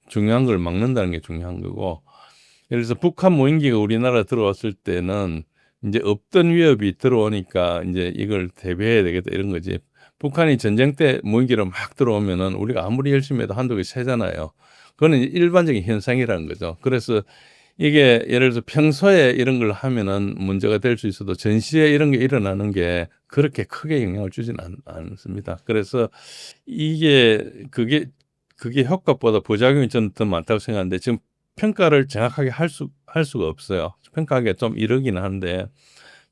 S2: 중요한 걸 막는다는 게 중요한 거고 예를 들어서 북한 무인기가 우리나라 들어왔을 때는 이제 없던 위협이 들어오니까 이제 이걸 대비해야 되겠다 이런 거지. 북한이 전쟁 때 무인기로 막 들어오면은 우리가 아무리 열심히 해도 한두 개 새잖아요. 그거는 일반적인 현상이라는 거죠. 그래서 이게 예를 들어서 평소에 이런 걸 하면은 문제가 될 수 있어도 전시에 이런 게 일어나는 게 그렇게 크게 영향을 주진 않습니다. 그래서 그게 효과보다 부작용이 저는 더 많다고 생각하는데 지금 평가를 정확하게 할 수가 없어요. 평가하기가 좀 이르기는 한데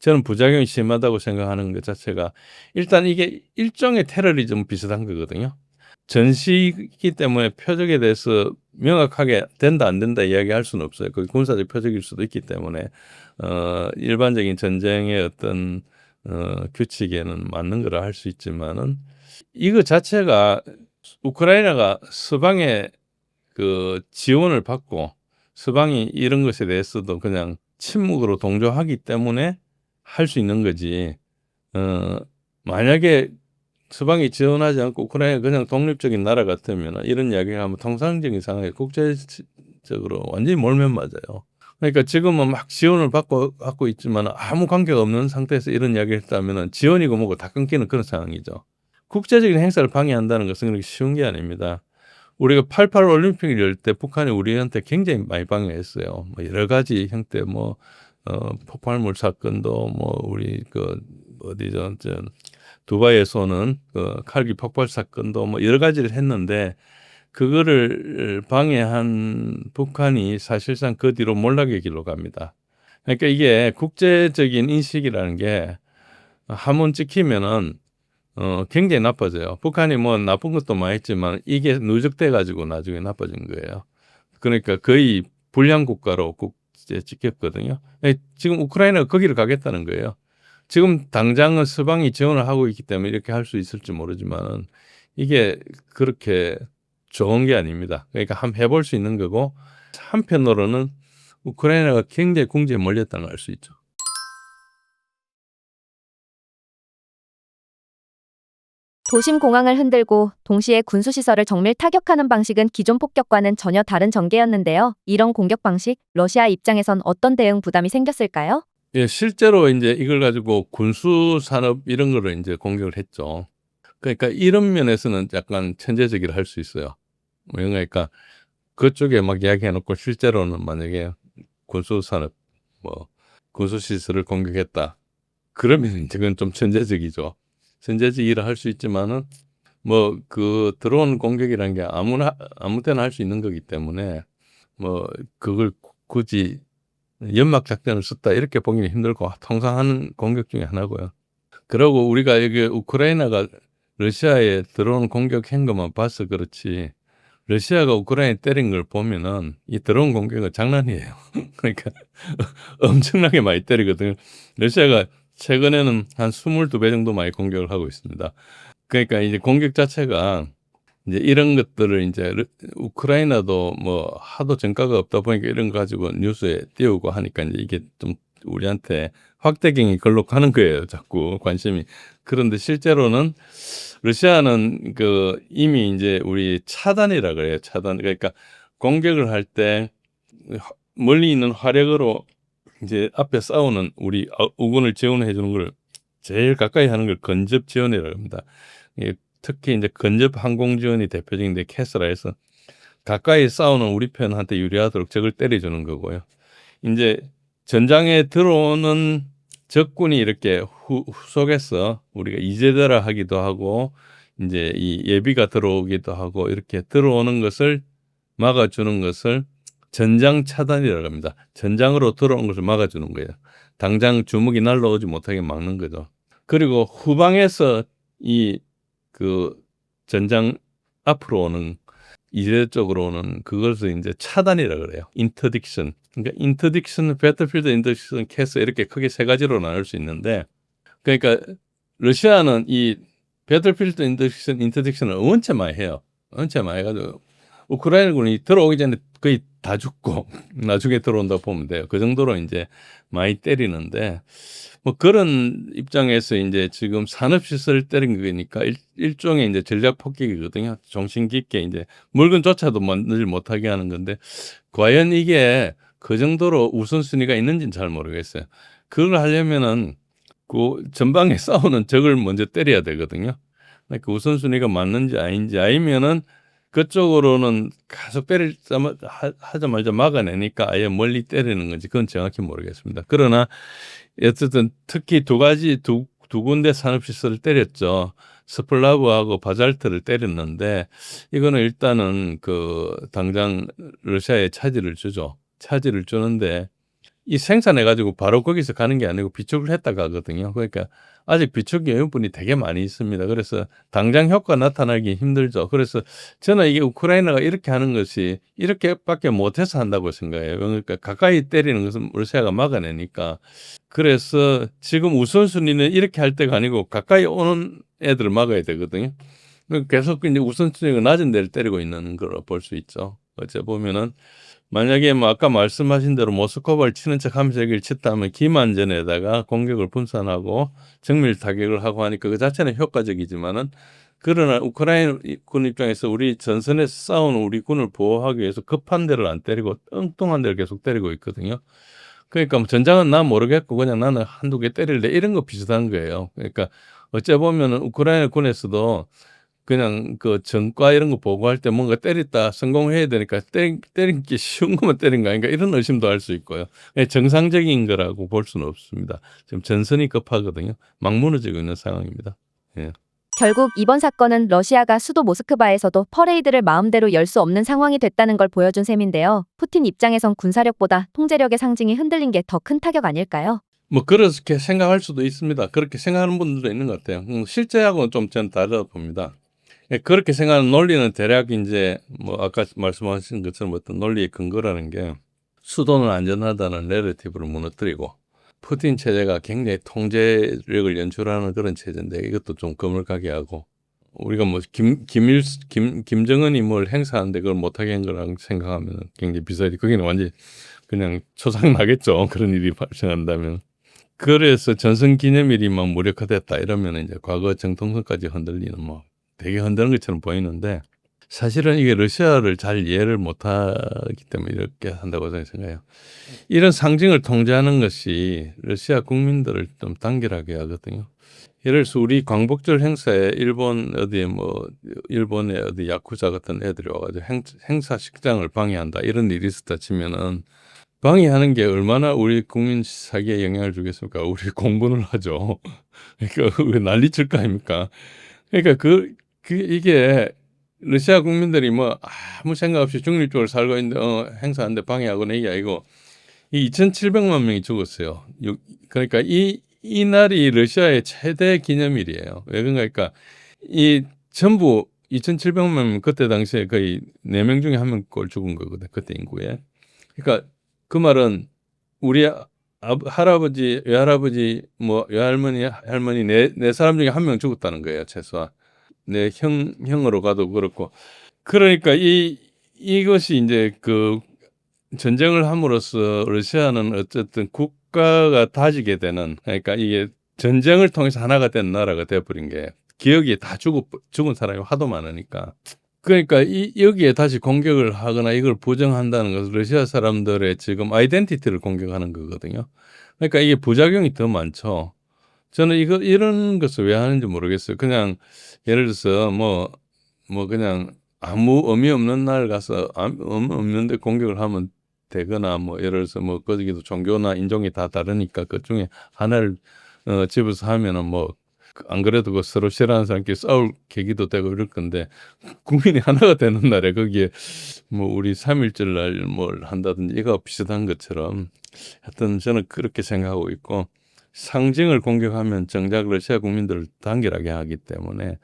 S2: 저는 부작용이 심하다고 생각하는 것 자체가 일단 이게 일종의 테러리즘 비슷한 거거든요. 전시이기 때문에 표적에 대해서 명확하게 된다 안 된다 이야기할 수는 없어요. 그게 군사적 표적일 수도 있기 때문에 일반적인 전쟁의 어떤 규칙에는 맞는 거라 할 수 있지만은 이거 자체가 우크라이나가 서방의 그 지원을 받고 서방이 이런 것에 대해서도 그냥 침묵으로 동조하기 때문에 할 수 있는 거지. 만약에 서방이 지원하지 않고 우크라이나가 그냥 독립적인 나라 같으면 이런 이야기를 하면 통상적인 상황에 국제적으로 완전히 몰면 맞아요. 그러니까 지금은 막 지원을 받고 있지만 아무 관계가 없는 상태에서 이런 이야기를 했다면 지원이고 뭐고 다 끊기는 그런 상황이죠. 국제적인 행사를 방해한다는 것은 그렇게 쉬운 게 아닙니다. 우리가 88 올림픽을 열 때 북한이 우리한테 굉장히 많이 방해했어요. 뭐 여러 가지 형태 폭발물 사건도 우리 두바이에서는 칼기 폭발 사건도 여러 가지를 했는데 그거를 방해한 북한이 사실상 그 뒤로 몰락의 길로 갑니다. 그러니까 이게 국제적인 인식이라는 게 한번 찍히면은 굉장히 나빠져요. 북한이 나쁜 것도 많이 했지만 이게 누적돼 가지고 나중에 나빠진 거예요. 그러니까 거의 불량 국가로 이제 찍혔거든요. 지금 우크라이나가 거기를 가겠다는 거예요. 지금 당장은 서방이 지원을 하고 있기 때문에 이렇게 할 수 있을지 모르지만은 이게 그렇게 좋은 게 아닙니다. 그러니까 한번 해볼 수 있는 거고, 한편으로는 우크라이나가 굉장히 궁지에 몰렸다는 걸 알 수 있죠.
S4: 도심 공항을 흔들고 동시에 군수시설을 정밀 타격하는 방식은 기존 폭격과는 전혀 다른 전개였는데요. 이런 공격 방식, 러시아 입장에선 어떤 대응 부담이 생겼을까요?
S2: 예, 실제로 이제 이걸 가지고 군수 산업 이런 거를 이제 공격을 했죠. 그러니까 이런 면에서는 약간 천재적이라 할 수 있어요. 그러니까 그쪽에 막 이야기해놓고 실제로는 만약에 군수 산업, 뭐 군수 시설을 공격했다. 그러면 이제 그건 좀 천재적이죠. 천재적이라 할 수 있지만은 뭐 그 드론 공격이라는 게 아무 때나 할 수 있는 거기 때문에 뭐 그걸 굳이 연막 작전을 썼다 이렇게 보기는 힘들고 통상 하는 공격 중에 하나고요. 그리고 우리가 여기 우크라이나가 러시아에 드론 공격한 것만 봐서 그렇지, 러시아가 우크라이나에 때린 걸 보면은 이 드론 공격은 장난이에요. 그러니까 엄청나게 많이 때리거든요. 러시아가 최근에는 한 22배 정도 많이 공격을 하고 있습니다. 그러니까 이제 공격 자체가 이제 이런 것들을 이제 우크라이나도 뭐 하도 전가가 없다 보니까 이런 거 가지고 뉴스에 띄우고 하니까 이제 이게 좀 우리한테 확대경이 걸로 가는 거예요. 자꾸 관심이. 그런데 실제로는 러시아는 그 이미 이제 우리 차단이라 그래요. 차단. 그러니까 공격을 할 때 멀리 있는 화력으로 이제 앞에 싸우는 우리 우군을 지원해 주는 걸 제일 가까이 하는 걸 근접 지원이라고 합니다. 특히 이제 근접 항공 지원이 대표적인데 캐스라에서 가까이 싸우는 우리 편한테 유리하도록 적을 때려주는 거고요. 이제 전장에 들어오는 적군이 이렇게 후속에서 우리가 이제대라 하기도 하고 이제 이 예비가 들어오기도 하고 이렇게 들어오는 것을 막아주는 것을 전장 차단이라고 합니다. 전장으로 들어온 것을 막아주는 거예요. 당장 주먹이 날라오지 못하게 막는 거죠. 그리고 후방에서 이 그 전장 앞으로 오는 이제 쪽으로 오는 그것을 이제 차단이라고 그래요. 인터딕션. 그러니까 인터딕션, 배틀필드 인터딕션, 캐스 이렇게 크게 세 가지로 나눌 수 있는데, 그러니까 러시아는 이 배틀필드 인터딕션을 원체 많이 해요. 원체 많이 해가지고 우크라이나군이 들어오기 전에 거의 다 죽고 나중에 들어온다 보면 돼요. 그 정도로 이제 많이 때리는데, 뭐 그런 입장에서 이제 지금 산업시설을 때린 거니까 일종의 이제 전략 폭격이거든요. 정신 깊게 이제 물건조차도 만들지 못하게 하는 건데, 과연 이게 그 정도로 우선순위가 있는지는 잘 모르겠어요. 그걸 하려면은 그 전방에 싸우는 적을 먼저 때려야 되거든요. 그러니까 우선순위가 맞는지 아닌지, 아니면은 그쪽으로는 계속 하자마자 막아내니까 아예 멀리 때리는 건지 그건 정확히 모르겠습니다. 그러나 어쨌든 특히 두 군데 산업시설을 때렸죠. 스플라브하고 바잘트를 때렸는데, 이거는 일단은 그 당장 러시아에 차질을 주죠. 차질을 주는데 이 생산해가지고 바로 거기서 가는 게 아니고 비축을 했다 가거든요. 그러니까 아직 비축 여유분이 되게 많이 있습니다. 그래서 당장 효과 나타나기 힘들죠. 그래서 저는 이게 우크라이나가 이렇게 하는 것이 이렇게밖에 못해서 한다고 생각해요. 그러니까 가까이 때리는 것은 러시아가 막아내니까. 그래서 지금 우선순위는 이렇게 할 때가 아니고 가까이 오는 애들을 막아야 되거든요. 계속 이제 우선순위가 낮은 데를 때리고 있는 걸 볼 수 있죠. 어째 보면은 만약에 뭐 아까 말씀하신 대로 모스크바를 치는 척 하면서 여기를 쳤다면 기만전에다가 공격을 분산하고 정밀 타격을 하고 하니까 그 자체는 효과적이지만은, 그러나 우크라이나 군 입장에서 우리 전선에서 싸우는 우리 군을 보호하기 위해서 급한 데를 안 때리고 엉뚱한 데를 계속 때리고 있거든요. 그러니까 뭐 전장은 난 모르겠고 그냥 나는 한두 개 때릴래 이런 거 비슷한 거예요. 그러니까 어째 보면은 우크라이나 군에서도 그냥 그 전과 이런 거 보고할 때 뭔가 때렸다 성공해야 되니까 때린 게 쉬운 것만 때린 거 아닌가 이런 의심도 할 수 있고요. 정상적인 거라고 볼 수는 없습니다. 지금 전선이 급하거든요. 막 무너지고 있는 상황입니다. 예.
S4: 결국 이번 사건은 러시아가 수도 모스크바에서도 퍼레이드를 마음대로 열 수 없는 상황이 됐다는 걸 보여준 셈인데요. 푸틴 입장에선 군사력보다 통제력의 상징이 흔들린 게 더 큰 타격 아닐까요?
S2: 뭐 그렇게 생각할 수도 있습니다. 그렇게 생각하는 분들도 있는 것 같아요. 실제하고는 좀 저는 다르다 봅니다. 그렇게 생각하는 논리는 대략 이제 뭐 아까 말씀하신 것처럼 어떤 논리의 근거라는 게, 수도는 안전하다는 내러티브를 무너뜨리고 푸틴 체제가 굉장히 통제력을 연출하는 그런 체제인데 이것도 좀 거물가게 하고 우리가 뭐 김정은이 뭘 행사하는데 그걸 못하게 한 거랑 생각하면 굉장히 비슷하지. 거기는 완전히 그냥 초상 나겠죠. 그런 일이 발생한다면. 그래서 전승기념일이 막 무력화됐다 이러면 이제 과거 정통성까지 흔들리는 뭐 되게 흔드는 것처럼 보이는데 사실은 이게 러시아를 잘 이해를 못하기 때문에 이렇게 한다고 저는 생각해요. 이런 상징을 통제하는 것이 러시아 국민들을 좀 단결하게 하거든요. 예를 들어서 우리 광복절 행사에 일본 어디에 뭐 일본의 어디 야쿠자 같은 애들이 와가지고 행사식장을 방해한다 이런 일이 있었다 치면은 방해하는 게 얼마나 우리 국민 사기에 영향을 주겠습니까? 우리 공분을 하죠. 그러니까 왜 난리칠 거 아닙니까? 그러니까 이게 러시아 국민들이 뭐 아무 생각 없이 중립적으로 살고 있는데 행사하는데 방해하거나 이게 아니고 이 2,700만 명이 죽었어요. 그러니까 이 날이 러시아의 최대 기념일이에요. 왜 그런가? 이 전부 2,700만 명 그때 당시에 거의 4명 중에 1명꼴 죽은 거거든. 그때 인구에. 그러니까 그 말은 우리 할아버지, 외할아버지, 뭐 외할머니, 할머니 네 사람 중에 1명 죽었다는 거예요. 최소한. 내 형으로 가도 그렇고. 그러니까 이것이 이제 그 전쟁을 함으로써 러시아는 어쨌든 국가가 다지게 되는, 그러니까 이게 전쟁을 통해서 하나가 된 나라가 되어버린 게 기억이 다 죽은 사람이 하도 많으니까. 그러니까 여기에 다시 공격을 하거나 이걸 부정한다는 것은 러시아 사람들의 지금 아이덴티티를 공격하는 거거든요. 그러니까 이게 부작용이 더 많죠. 저는 이런 것을 왜 하는지 모르겠어요. 그냥 예를 들어서 뭐 그냥 아무 의미 없는 날 가서 의미 없는데 공격을 하면 되거나 뭐 예를 들어서 뭐 거기도 종교나 인종이 다 다르니까 그 중에 하나를 집어서 하면은 뭐 안 그래도 그 서로 싫어하는 사람끼리 싸울 계기도 되고 이럴 건데 국민이 하나가 되는 날에 거기에 뭐 우리 3.1절 날 뭘 한다든지 이거 비슷한 것처럼 하여튼 저는 그렇게 생각하고 있고 상징을 공격하면 정작 러시아 국민들을 단결하게 하기 때문에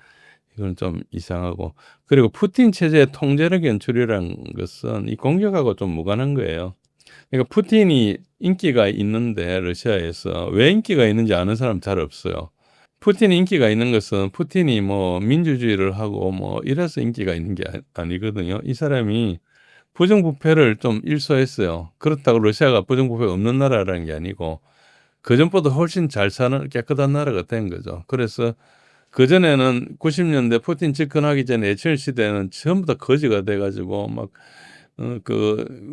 S2: 이건 좀 이상하고 그리고 푸틴 체제의 통제력 연출이라는 것은 이 공격하고 좀 무관한 거예요. 그러니까 푸틴이 인기가 있는데 러시아에서 왜 인기가 있는지 아는 사람 잘 없어요. 푸틴이 인기가 있는 것은 푸틴이 뭐 민주주의를 하고 뭐 이래서 인기가 있는 게 아니거든요. 이 사람이 부정부패를 좀 일소했어요. 그렇다고 러시아가 부정부패가 없는 나라라는 게 아니고 그전보다 훨씬 잘 사는 깨끗한 나라가 된 거죠. 그래서 그전에는 90년대 푸틴 집권하기 전에 예천 시대는 전부 다 거지가 돼가지고 막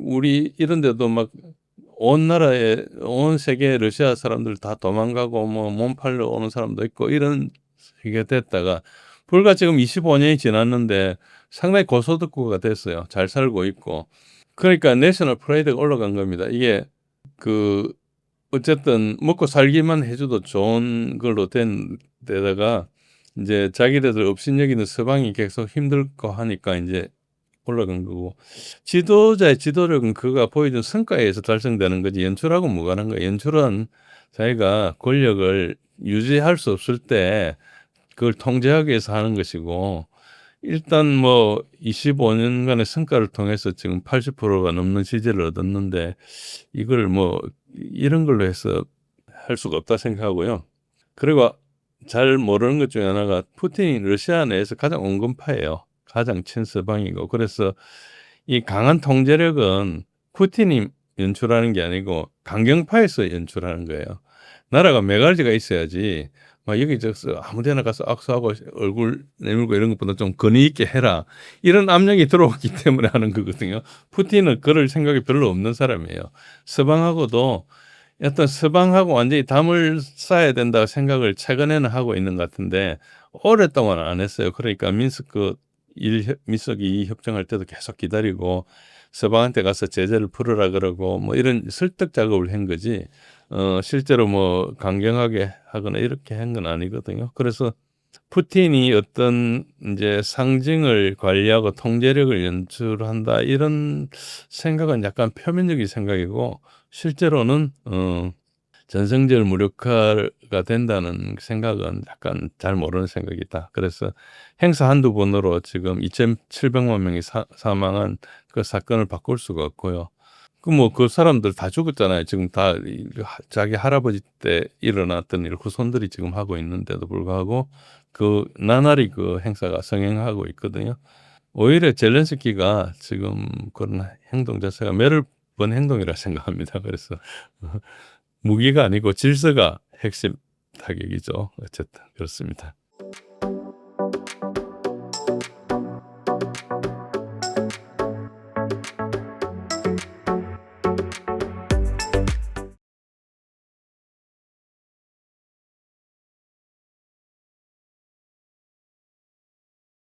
S2: 우리 이런 데도 막 온 나라에 온 세계 러시아 사람들 다 도망가고 뭐 몸 팔러 오는 사람도 있고 이런 세계가 됐다가 불과 지금 25년이 지났는데 상당히 고소득국가 됐어요. 잘 살고 있고 그러니까 내셔널 프라이드가 올라간 겁니다. 이게 어쨌든 먹고 살기만 해줘도 좋은 걸로 된 데다가 이제 자기네들 업신여기는 서방이 계속 힘들고 하니까 이제 올라간 거고 지도자의 지도력은 그가 보여준 성과에 의해서 달성되는 거지 연출하고 무관한 거예요. 연출은 자기가 권력을 유지할 수 없을 때 그걸 통제하기 위해서 하는 것이고 일단 뭐 25년간의 성과를 통해서 지금 80%가 넘는 지지를 얻었는데 이걸 뭐 이런 걸로 해서 할 수가 없다 생각하고요. 그리고 잘 모르는 것 중에 하나가 푸틴이 러시아 내에서 가장 온건파예요. 가장 친서방이고 그래서 이 강한 통제력은 푸틴이 연출하는 게 아니고 강경파에서 연출하는 거예요. 나라가 메가지가 있어야지 막 여기저기서 아무데나 가서 악수하고 얼굴 내밀고 이런 것보다 좀 권위 있게 해라 이런 압력이 들어왔기 때문에 하는 거거든요. 푸틴은 그럴 생각이 별로 없는 사람이에요. 서방하고도 어떤 서방하고 완전히 담을 쌓아야 된다고 생각을 최근에는 하고 있는 것 같은데 오랫동안 안 했어요. 그러니까 민스크 민석이 협정할 때도 계속 기다리고 서방한테 가서 제재를 풀으라 그러고 뭐 이런 설득 작업을 한 거지 실제로 뭐 강경하게 하거나 이렇게 한 건 아니거든요. 그래서 푸틴이 어떤 이제 상징을 관리하고 통제력을 연출한다 이런 생각은 약간 표면적인 생각이고 실제로는 전성절 무력화가 된다는 생각은 약간 잘 모르는 생각이다. 그래서 행사 한두 번으로 지금 2,700만 명이 사망한 그 사건을 바꿀 수가 없고요. 그 사람들 다 죽었잖아요. 지금 다 자기 할아버지 때 일어났던 일 후손들이 지금 하고 있는데도 불구하고 나날이 그 행사가 성행하고 있거든요. 오히려 젤렌스키가 지금 그런 행동 자체가 매를 번 행동이라 생각합니다. 그래서 무기가 아니고 질서가 핵심 타격이죠. 어쨌든 그렇습니다.